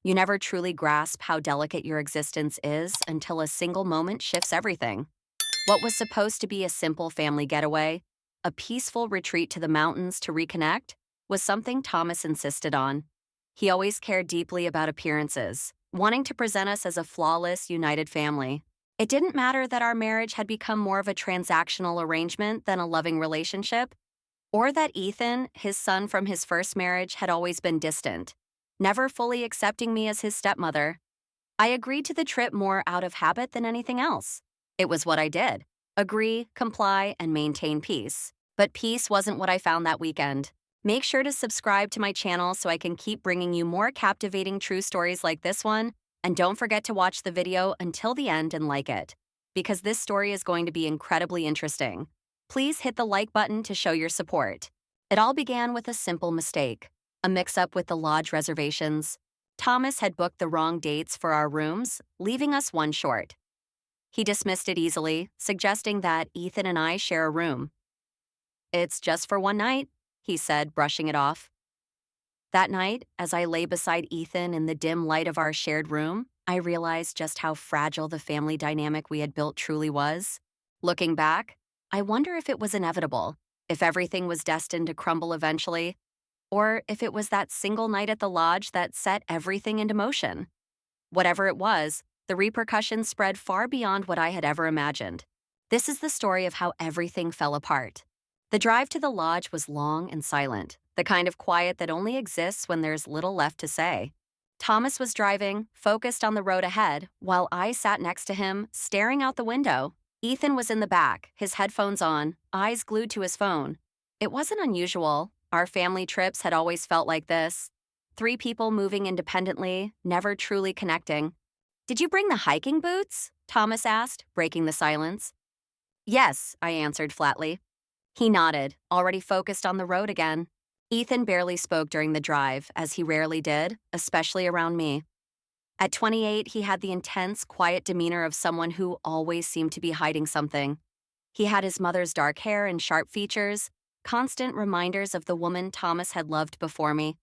You never truly grasp how delicate your existence is until a single moment shifts everything. What was supposed to be a simple family getaway, a peaceful retreat to the mountains to reconnect, was something Thomas insisted on. He always cared deeply about appearances, wanting to present us as a flawless, united family. It didn't matter that our marriage had become more of a transactional arrangement than a loving relationship, or that Ethan, his son from his first marriage, had always been distant, never fully accepting me as his stepmother. I agreed to the trip more out of habit than anything else. It was what I did: agree, comply, and maintain peace. But peace wasn't what I found that weekend. Make sure to subscribe to my channel so I can keep bringing you more captivating true stories like this one, and don't forget to watch the video until the end and like it, because this story is going to be incredibly interesting. Please hit the like button to show your support. It all began with a simple mistake: a mix-up with the lodge reservations. Thomas had booked the wrong dates for our rooms, leaving us one short. He dismissed it easily, suggesting that Ethan and I share a room. "It's just for one night," he said, brushing it off. That night, as I lay beside Ethan in the dim light of our shared room, I realized just how fragile the family dynamic we had built truly was. Looking back, I wonder if it was inevitable, if everything was destined to crumble eventually, or if it was that single night at the lodge that set everything into motion. Whatever it was, the repercussions spread far beyond what I had ever imagined. This is the story of how everything fell apart. The drive to the lodge was long and silent, the kind of quiet that only exists when there's little left to say. Thomas was driving, focused on the road ahead, while I sat next to him, staring out the window. Ethan was in the back, his headphones on, eyes glued to his phone. It wasn't unusual. Our family trips had always felt like this: three people moving independently, never truly connecting. "Did you bring the hiking boots?" Thomas asked, breaking the silence. "Yes," I answered flatly. He nodded, already focused on the road again. Ethan barely spoke during the drive, as he rarely did, especially around me. At 28, he had the intense, quiet demeanor of someone who always seemed to be hiding something. He had his mother's dark hair and sharp features, constant reminders of the woman Thomas had loved before me.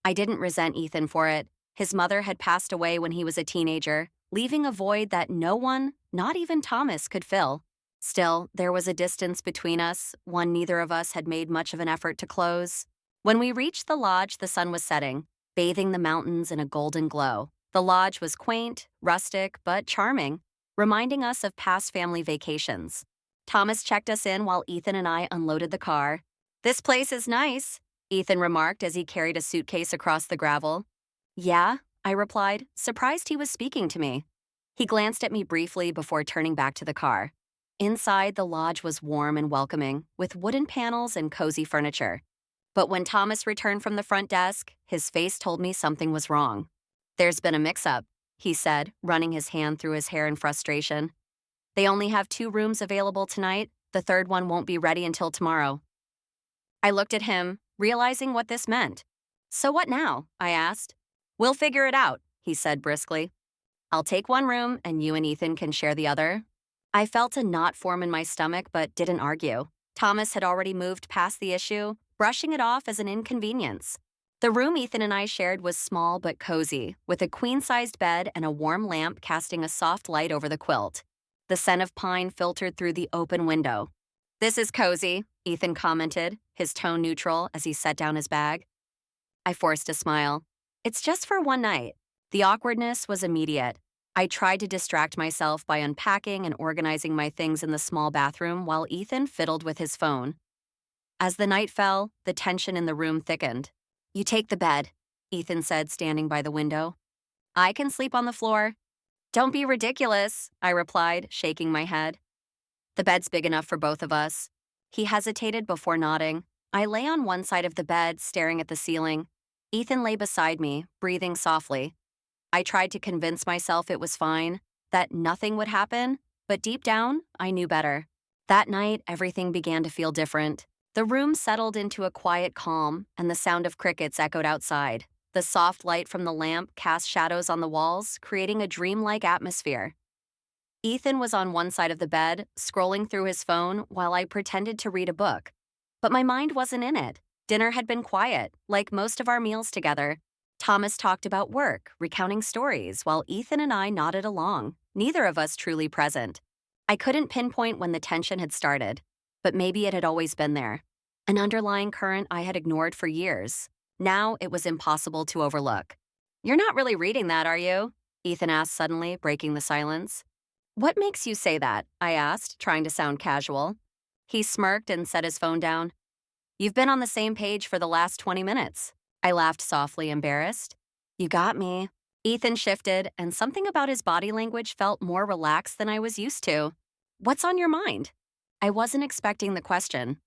I didn't resent Ethan for it. His mother had passed away when he was a teenager, leaving a void that no one, not even Thomas, could fill. Still, there was a distance between us, one neither of us had made much of an effort to close. When we reached the lodge, the sun was setting, bathing the mountains in a golden glow. The lodge was quaint, rustic, but charming, reminding us of past family vacations. Thomas checked us in while Ethan and I unloaded the car. "This place is nice," Ethan remarked as he carried a suitcase across the gravel. "Yeah," I replied, surprised he was speaking to me. He glanced at me briefly before turning back to the car. Inside, the lodge was warm and welcoming, with wooden panels and cozy furniture. But when Thomas returned from the front desk, his face told me something was wrong. "There's been a mix-up," he said, running his hand through his hair in frustration. "They only have 2 rooms available tonight. The third one won't be ready until tomorrow." I looked at him, realizing what this meant. "So what now?" I asked. "We'll figure it out," he said briskly. "I'll take one room and you and Ethan can share the other." I felt a knot form in my stomach but didn't argue. Thomas had already moved past the issue, brushing it off as an inconvenience. The room Ethan and I shared was small but cozy, with a queen-sized bed and a warm lamp casting a soft light over the quilt. The scent of pine filtered through the open window. "This is cozy," Ethan commented, his tone neutral as he set down his bag. I forced a smile. "It's just for one night." The awkwardness was immediate. I tried to distract myself by unpacking and organizing my things in the small bathroom while Ethan fiddled with his phone. As the night fell, the tension in the room thickened. "You take the bed," Ethan said, standing by the window. "I can sleep on the floor." "Don't be ridiculous," I replied, shaking my head. "The bed's big enough for both of us." He hesitated before nodding. I lay on one side of the bed, staring at the ceiling. Ethan lay beside me, breathing softly. I tried to convince myself it was fine, that nothing would happen, but deep down, I knew better. That night, everything began to feel different. The room settled into a quiet calm, and the sound of crickets echoed outside. The soft light from the lamp cast shadows on the walls, creating a dreamlike atmosphere. Ethan was on one side of the bed, scrolling through his phone while I pretended to read a book. But my mind wasn't in it. Dinner had been quiet, like most of our meals together. Thomas talked about work, recounting stories, while Ethan and I nodded along, neither of us truly present. I couldn't pinpoint when the tension had started, but maybe it had always been there. An underlying current I had ignored for years. Now it was impossible to overlook. "You're not really reading that, are you?" Ethan asked suddenly, breaking the silence. "What makes you say that?" I asked, trying to sound casual. He smirked and set his phone down. "You've been on the same page for the last 20 minutes." I laughed softly, embarrassed. "You got me." Ethan shifted, and something about his body language felt more relaxed than I was used to. "What's on your mind?" I wasn't expecting the question.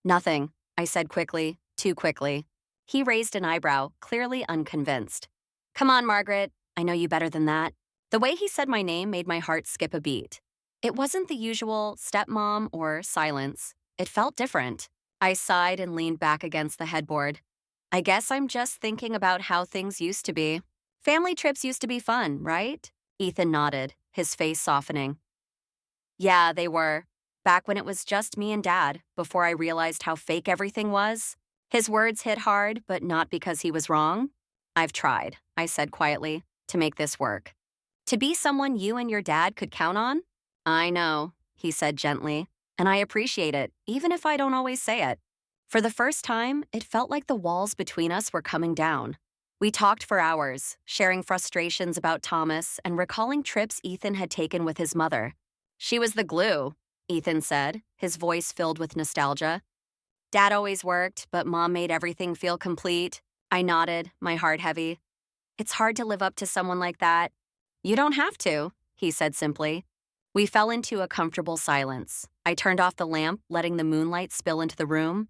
"Nothing," I said quickly, too quickly. He raised an eyebrow, clearly unconvinced. "Come on, Margaret. I know you better than that." The way he said my name made my heart skip a beat. It wasn't the usual stepmom or silence. It felt different. I sighed and leaned back against the headboard. "I guess I'm just thinking about how things used to be. Family trips used to be fun, right?" Ethan nodded, his face softening. "Yeah, they were. Back when it was just me and Dad, before I realized how fake everything was." His words hit hard, but not because he was wrong. "I've tried," I said quietly, "to make this work. To be someone you and your dad could count on?" "I know," he said gently, "and I appreciate it, even if I don't always say it." For the first time, it felt like the walls between us were coming down. We talked for hours, sharing frustrations about Thomas and recalling trips Ethan had taken with his mother. "She was the glue," Ethan said, his voice filled with nostalgia. "Dad always worked, but Mom made everything feel complete." I nodded, my heart heavy. "It's hard to live up to someone like that." "You don't have to," he said simply. We fell into a comfortable silence. I turned off the lamp, letting the moonlight spill into the room.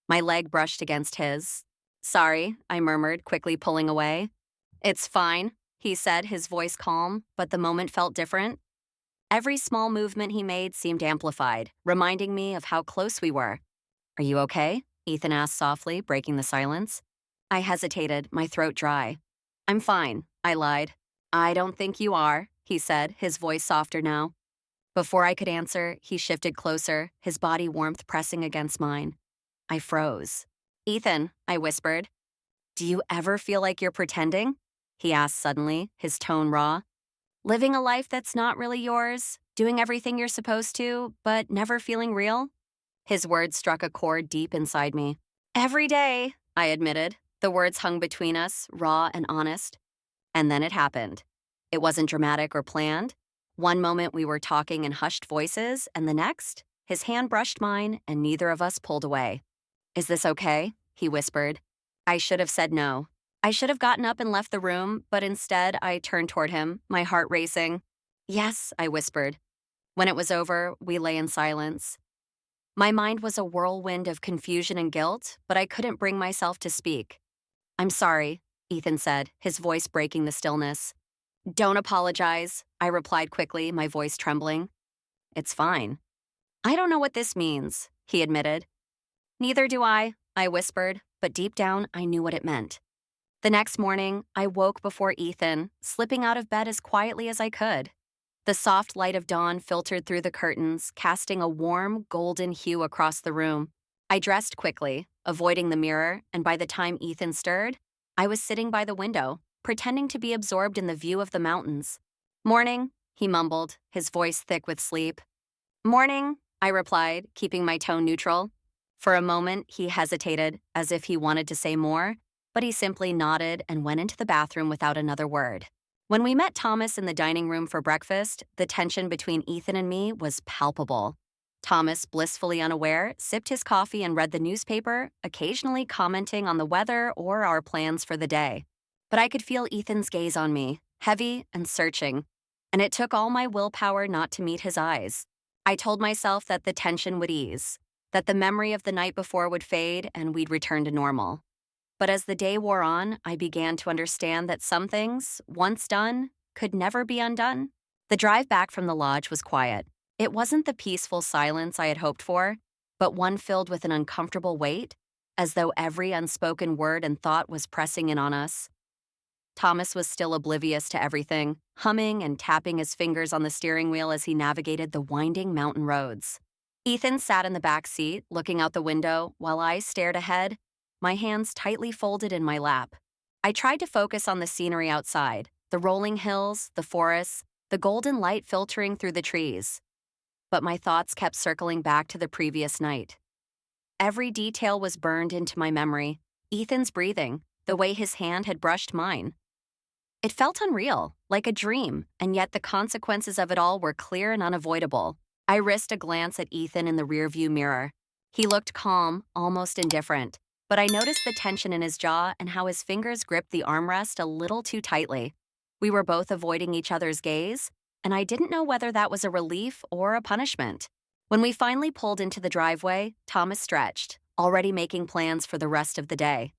My leg brushed against his. "Sorry," I murmured, quickly pulling away. "It's fine," he said, his voice calm, but the moment felt different. Every small movement he made seemed amplified, reminding me of how close we were. "Are you okay?" Ethan asked softly, breaking the silence. I hesitated, my throat dry. "I'm fine," I lied. "I don't think you are," he said, his voice softer now. Before I could answer, he shifted closer, his body warmth pressing against mine. I froze. "Ethan," I whispered. "Do you ever feel like you're pretending?" he asked suddenly, his tone raw. "Living a life that's not really yours, doing everything you're supposed to, but never feeling real?" His words struck a chord deep inside me. "Every day," I admitted. The words hung between us, raw and honest. And then it happened. It wasn't dramatic or planned. One moment we were talking in hushed voices, and the next, his hand brushed mine, and neither of us pulled away. "Is this okay?" he whispered. I should have said no. I should have gotten up and left the room, but instead I turned toward him, my heart racing. "Yes," I whispered. When it was over, we lay in silence. My mind was a whirlwind of confusion and guilt, but I couldn't bring myself to speak. "I'm sorry," Ethan said, his voice breaking the stillness. "Don't apologize," I replied quickly, my voice trembling. "It's fine." "I don't know what this means," he admitted. "Neither do I whispered, but deep down I knew what it meant. The next morning, I woke before Ethan, slipping out of bed as quietly as I could. The soft light of dawn filtered through the curtains, casting a warm, golden hue across the room. I dressed quickly, avoiding the mirror, and by the time Ethan stirred, I was sitting by the window, pretending to be absorbed in the view of the mountains. "Morning," he mumbled, his voice thick with sleep. "Morning," I replied, keeping my tone neutral. For a moment, he hesitated, as if he wanted to say more, but he simply nodded and went into the bathroom without another word. When we met Thomas in the dining room for breakfast, the tension between Ethan and me was palpable. Thomas, blissfully unaware, sipped his coffee and read the newspaper, occasionally commenting on the weather or our plans for the day. But I could feel Ethan's gaze on me, heavy and searching, and it took all my willpower not to meet his eyes. I told myself that the tension would ease, that the memory of the night before would fade and we'd return to normal. But as the day wore on, I began to understand that some things, once done, could never be undone. The drive back from the lodge was quiet. It wasn't the peaceful silence I had hoped for, but one filled with an uncomfortable weight, as though every unspoken word and thought was pressing in on us. Thomas was still oblivious to everything, humming and tapping his fingers on the steering wheel as he navigated the winding mountain roads. Ethan sat in the back seat, looking out the window, while I stared ahead, my hands tightly folded in my lap. I tried to focus on the scenery outside, the rolling hills, the forests, the golden light filtering through the trees. But my thoughts kept circling back to the previous night. Every detail was burned into my memory. Ethan's breathing, the way his hand had brushed mine. It felt unreal, like a dream, and yet the consequences of it all were clear and unavoidable. I risked a glance at Ethan in the rearview mirror. He looked calm, almost indifferent, but I noticed the tension in his jaw and how his fingers gripped the armrest a little too tightly. We were both avoiding each other's gaze, and I didn't know whether that was a relief or a punishment. When we finally pulled into the driveway, Thomas stretched, already making plans for the rest of the day.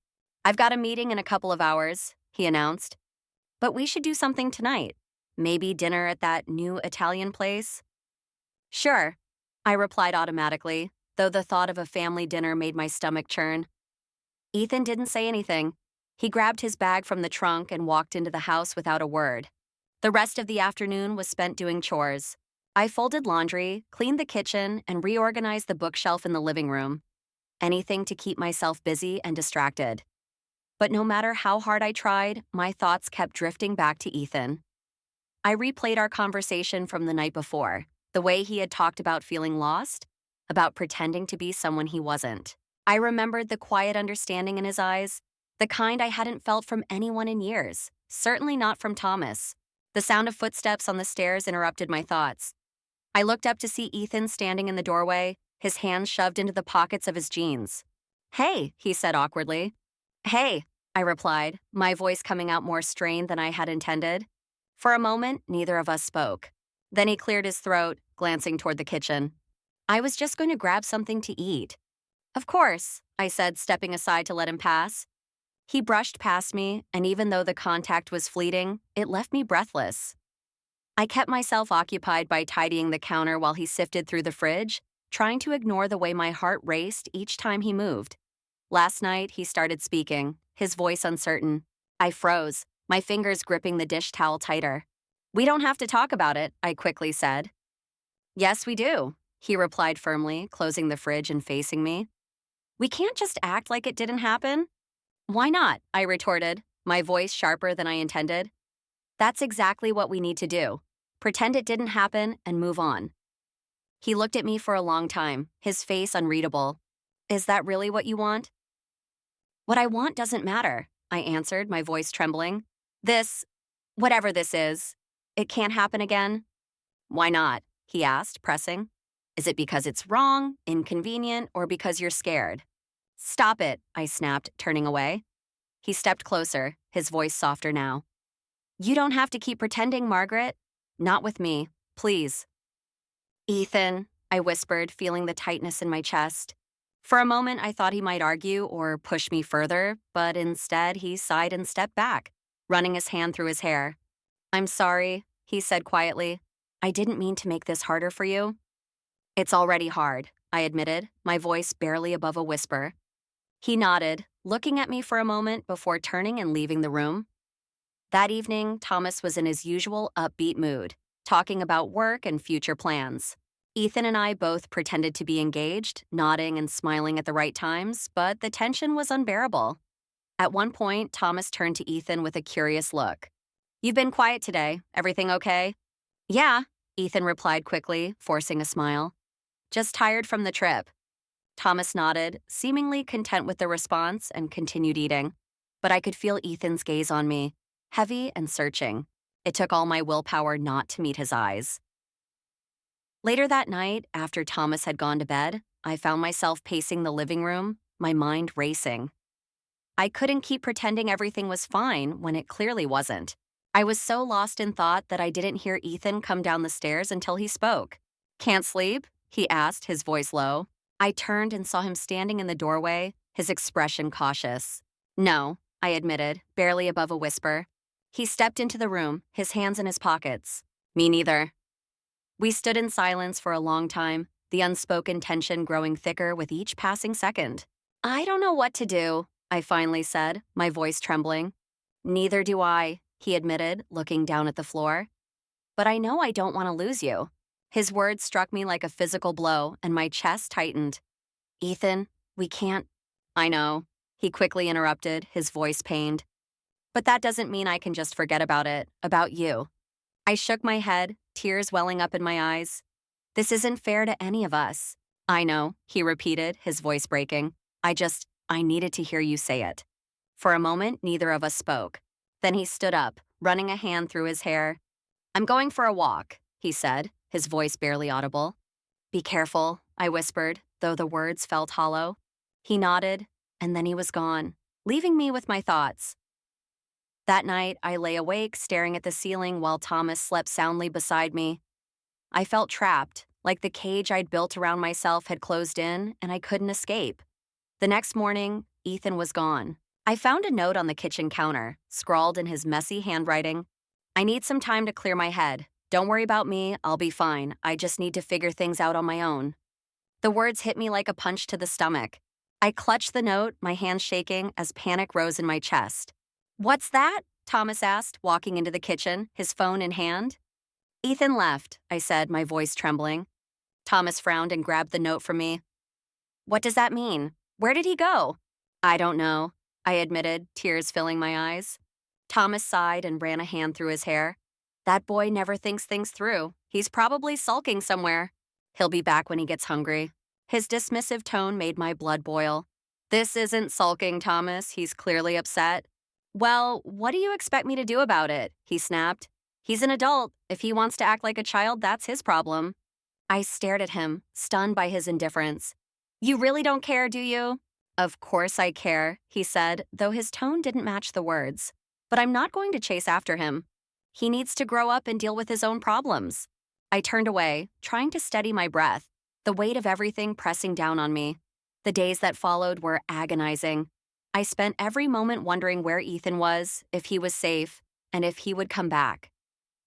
"I've got a meeting in a couple of hours," he announced. "But we should do something tonight. Maybe dinner at that new Italian place?" "Sure," I replied automatically, though the thought of a family dinner made my stomach churn. Ethan didn't say anything. He grabbed his bag from the trunk and walked into the house without a word. The rest of the afternoon was spent doing chores. I folded laundry, cleaned the kitchen, and reorganized the bookshelf in the living room. Anything to keep myself busy and distracted. But no matter how hard I tried, my thoughts kept drifting back to Ethan. I replayed our conversation from the night before, the way he had talked about feeling lost, about pretending to be someone he wasn't. I remembered the quiet understanding in his eyes, the kind I hadn't felt from anyone in years, certainly not from Thomas. The sound of footsteps on the stairs interrupted my thoughts. I looked up to see Ethan standing in the doorway, his hands shoved into the pockets of his jeans. "Hey," he said awkwardly. "Hey," I replied, my voice coming out more strained than I had intended. For a moment, neither of us spoke. Then he cleared his throat, glancing toward the kitchen. "I was just going to grab something to eat." "Of course," I said, stepping aside to let him pass. He brushed past me, and even though the contact was fleeting, it left me breathless. I kept myself occupied by tidying the counter while he sifted through the fridge, trying to ignore the way my heart raced each time he moved. Last night, he started speaking, his voice uncertain. I froze, my fingers gripping the dish towel tighter. "We don't have to talk about it," I quickly said. "Yes, we do," he replied firmly, closing the fridge and facing me. "We can't just act like it didn't happen." "Why not?" I retorted, my voice sharper than I intended. "That's exactly what we need to do. Pretend it didn't happen and move on." He looked at me for a long time, his face unreadable. "Is that really what you want?" "What I want doesn't matter," I answered, my voice trembling. Whatever this is, it can't happen again." "Why not?" he asked, pressing. "Is it because it's wrong, inconvenient, or because you're scared?" "Stop it," I snapped, turning away. He stepped closer, his voice softer now. "You don't have to keep pretending, Margaret. Not with me, please." "Ethan," I whispered, feeling the tightness in my chest. For a moment, I thought he might argue or push me further, but instead he sighed and stepped back, running his hand through his hair. "I'm sorry," he said quietly. "I didn't mean to make this harder for you." "It's already hard," I admitted, my voice barely above a whisper. He nodded, looking at me for a moment before turning and leaving the room. That evening, Thomas was in his usual upbeat mood, talking about work and future plans. Ethan and I both pretended to be engaged, nodding and smiling at the right times, but the tension was unbearable. At one point, Thomas turned to Ethan with a curious look. "You've been quiet today. Everything okay?" "Yeah," Ethan replied quickly, forcing a smile. "Just tired from the trip." Thomas nodded, seemingly content with the response, and continued eating. But I could feel Ethan's gaze on me, heavy and searching. It took all my willpower not to meet his eyes. Later that night, after Thomas had gone to bed, I found myself pacing the living room, my mind racing. I couldn't keep pretending everything was fine when it clearly wasn't. I was so lost in thought that I didn't hear Ethan come down the stairs until he spoke. "Can't sleep?" he asked, his voice low. I turned and saw him standing in the doorway, his expression cautious. "No," I admitted, barely above a whisper. He stepped into the room, his hands in his pockets. "Me neither." We stood in silence for a long time, the unspoken tension growing thicker with each passing second. "I don't know what to do," I finally said, my voice trembling. "Neither do I," he admitted, looking down at the floor. "But I know I don't want to lose you." His words struck me like a physical blow, and my chest tightened. "Ethan, we can't—" "I know," he quickly interrupted, his voice pained. But that doesn't mean I can just forget about it, about you. I shook my head, tears welling up in my eyes. This isn't fair to any of us. I know, he repeated, his voice breaking. I needed to hear you say it. For a moment, neither of us spoke. Then he stood up, running a hand through his hair. I'm going for a walk, he said, his voice barely audible. Be careful, I whispered, though the words felt hollow. He nodded, and then he was gone, leaving me with my thoughts. That night, I lay awake, staring at the ceiling while Thomas slept soundly beside me. I felt trapped, like the cage I'd built around myself had closed in, and I couldn't escape. The next morning, Ethan was gone. I found a note on the kitchen counter, scrawled in his messy handwriting. I need some time to clear my head. Don't worry about me, I'll be fine. I just need to figure things out on my own. The words hit me like a punch to the stomach. I clutched the note, my hands shaking as panic rose in my chest. What's that? Thomas asked, walking into the kitchen, his phone in hand. Ethan left, I said, my voice trembling. Thomas frowned and grabbed the note from me. What does that mean? Where did he go? I don't know, I admitted, tears filling my eyes. Thomas sighed and ran a hand through his hair. That boy never thinks things through. He's probably sulking somewhere. He'll be back when he gets hungry. His dismissive tone made my blood boil. This isn't sulking, Thomas. He's clearly upset. Well, what do you expect me to do about it? He snapped. He's an adult. If he wants to act like a child, that's his problem. I stared at him, stunned by his indifference. You really don't care, do you? Of course I care, he said, though his tone didn't match the words. But I'm not going to chase after him. He needs to grow up and deal with his own problems. I turned away, trying to steady my breath, the weight of everything pressing down on me. The days that followed were agonizing. I spent every moment wondering where Ethan was, if he was safe, and if he would come back.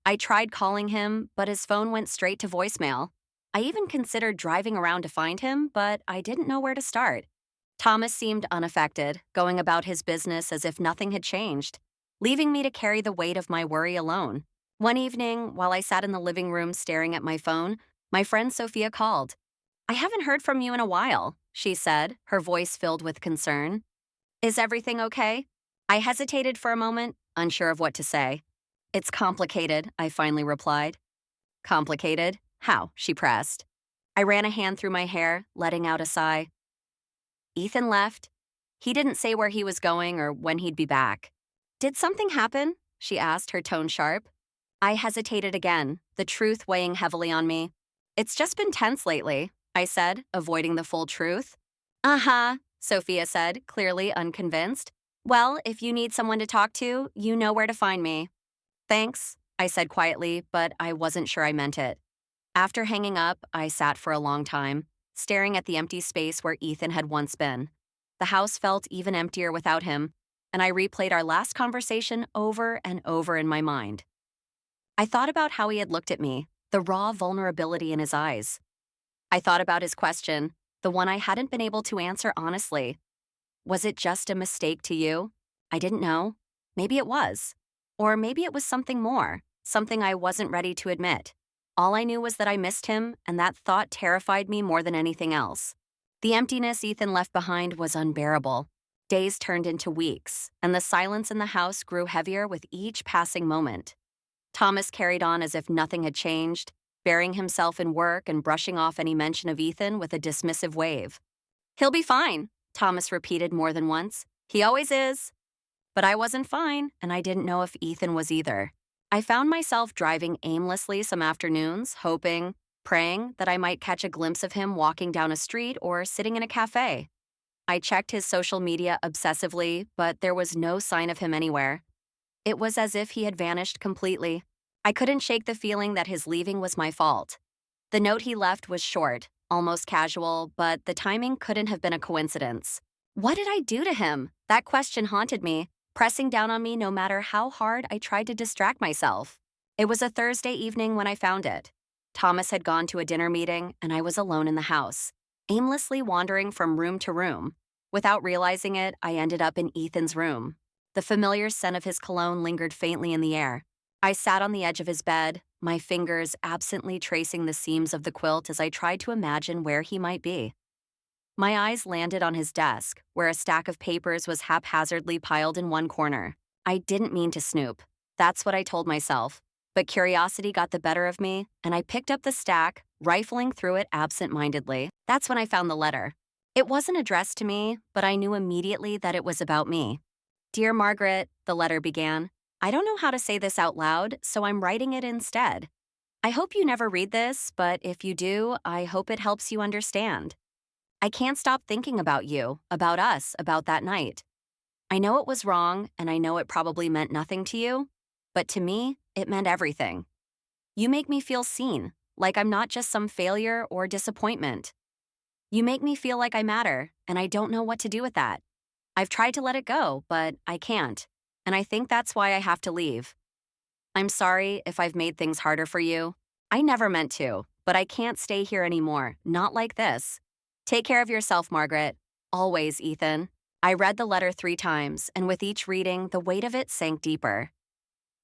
I tried calling him, but his phone went straight to voicemail. I even considered driving around to find him, but I didn't know where to start. Thomas seemed unaffected, going about his business as if nothing had changed, leaving me to carry the weight of my worry alone. One evening, while I sat in the living room staring at my phone, my friend Sophia called. I haven't heard from you in a while, she said, her voice filled with concern. Is everything okay? I hesitated for a moment, unsure of what to say. It's complicated, I finally replied. Complicated? How? She pressed. I ran a hand through my hair, letting out a sigh. Ethan left. He didn't say where he was going or when he'd be back. Did something happen? She asked, her tone sharp. I hesitated again, the truth weighing heavily on me. It's just been tense lately, I said, avoiding the full truth. Uh-huh, Sophia said, clearly unconvinced. Well, if you need someone to talk to, you know where to find me. Thanks, I said quietly, but I wasn't sure I meant it. After hanging up, I sat for a long time, staring at the empty space where Ethan had once been. The house felt even emptier without him, and I replayed our last conversation over and over in my mind. I thought about how he had looked at me, the raw vulnerability in his eyes. I thought about his question, the one I hadn't been able to answer honestly. Was it just a mistake to you? I didn't know. Maybe it was. Or maybe it was something more, something I wasn't ready to admit. All I knew was that I missed him, and that thought terrified me more than anything else. The emptiness Ethan left behind was unbearable. Days turned into weeks, and the silence in the house grew heavier with each passing moment. Thomas carried on as if nothing had changed, burying himself in work and brushing off any mention of Ethan with a dismissive wave. He'll be fine, Thomas repeated more than once. He always is. But I wasn't fine, and I didn't know if Ethan was either. I found myself driving aimlessly some afternoons, hoping, praying that I might catch a glimpse of him walking down a street or sitting in a cafe. I checked his social media obsessively, but there was no sign of him anywhere. It was as if he had vanished completely. I couldn't shake the feeling that his leaving was my fault. The note he left was short, almost casual, but the timing couldn't have been a coincidence. What did I do to him? That question haunted me, pressing down on me no matter how hard I tried to distract myself. It was a Thursday evening when I found it. Thomas had gone to a dinner meeting, and I was alone in the house, aimlessly wandering from room to room. Without realizing it, I ended up in Ethan's room. The familiar scent of his cologne lingered faintly in the air. I sat on the edge of his bed, my fingers absently tracing the seams of the quilt as I tried to imagine where he might be. My eyes landed on his desk, where a stack of papers was haphazardly piled in one corner. I didn't mean to snoop. That's what I told myself. But curiosity got the better of me, and I picked up the stack, rifling through it absent-mindedly. That's when I found the letter. It wasn't addressed to me, but I knew immediately that it was about me. Dear Margaret, the letter began. I don't know how to say this out loud, so I'm writing it instead. I hope you never read this, but if you do, I hope it helps you understand. I can't stop thinking about you, about us, about that night. I know it was wrong, and I know it probably meant nothing to you, but to me, it meant everything. You make me feel seen, like I'm not just some failure or disappointment. You make me feel like I matter, and I don't know what to do with that. I've tried to let it go, but I can't, and I think that's why I have to leave. I'm sorry if I've made things harder for you. I never meant to, but I can't stay here anymore, not like this. Take care of yourself, Margaret. Always, Ethan. I read the letter 3 times, and with each reading, the weight of it sank deeper.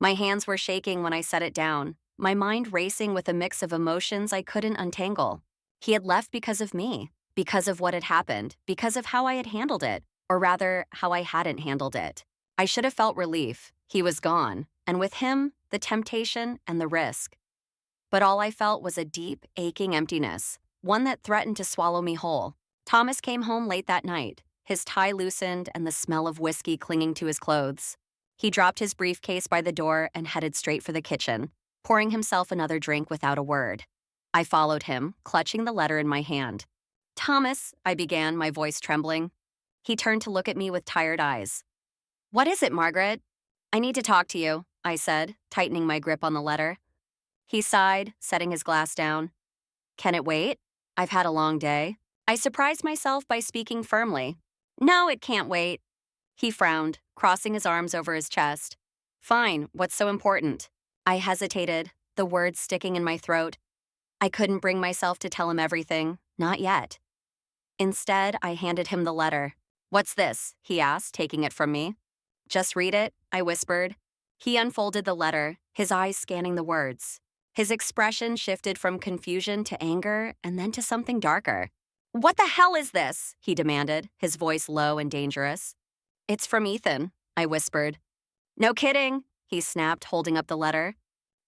My hands were shaking when I set it down, my mind racing with a mix of emotions I couldn't untangle. He had left because of me, because of what had happened, because of how I had handled it, or rather, how I hadn't handled it. I should have felt relief. He was gone, and with him, the temptation and the risk. But all I felt was a deep, aching emptiness, one that threatened to swallow me whole. Thomas came home late that night, his tie loosened and the smell of whiskey clinging to his clothes. He dropped his briefcase by the door and headed straight for the kitchen, pouring himself another drink without a word. I followed him, clutching the letter in my hand. Thomas, I began, my voice trembling. He turned to look at me with tired eyes. What is it, Margaret? I need to talk to you, I said, tightening my grip on the letter. He sighed, setting his glass down. Can it wait? I've had a long day. I surprised myself by speaking firmly. No, it can't wait. He frowned, crossing his arms over his chest. Fine, what's so important? I hesitated, the words sticking in my throat. I couldn't bring myself to tell him everything, not yet. Instead, I handed him the letter. What's this? He asked, taking it from me. Just read it, I whispered. He unfolded the letter, his eyes scanning the words. His expression shifted from confusion to anger and then to something darker. What the hell is this? He demanded, his voice low and dangerous. It's from Ethan, I whispered. No kidding, he snapped, holding up the letter.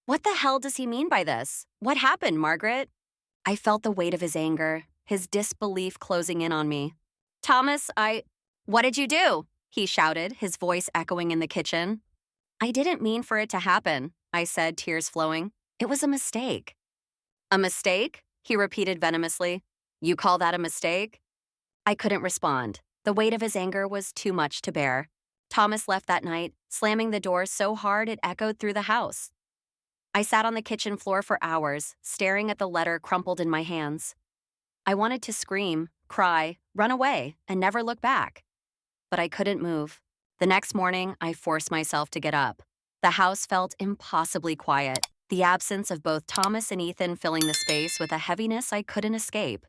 What the hell does he mean by this? What happened, Margaret? I felt the weight of his anger, his disbelief closing in on me. Thomas, What did you do? He shouted, his voice echoing in the kitchen. I didn't mean for it to happen, I said, tears flowing. It was a mistake. A mistake? He repeated venomously. You call that a mistake? I couldn't respond. The weight of his anger was too much to bear. Thomas left that night, slamming the door so hard it echoed through the house. I sat on the kitchen floor for hours, staring at the letter crumpled in my hands. I wanted to scream, cry, run away, and never look back. But I couldn't move. The next morning, I forced myself to get up. The house felt impossibly quiet, the absence of both Thomas and Ethan filling the space with a heaviness I couldn't escape.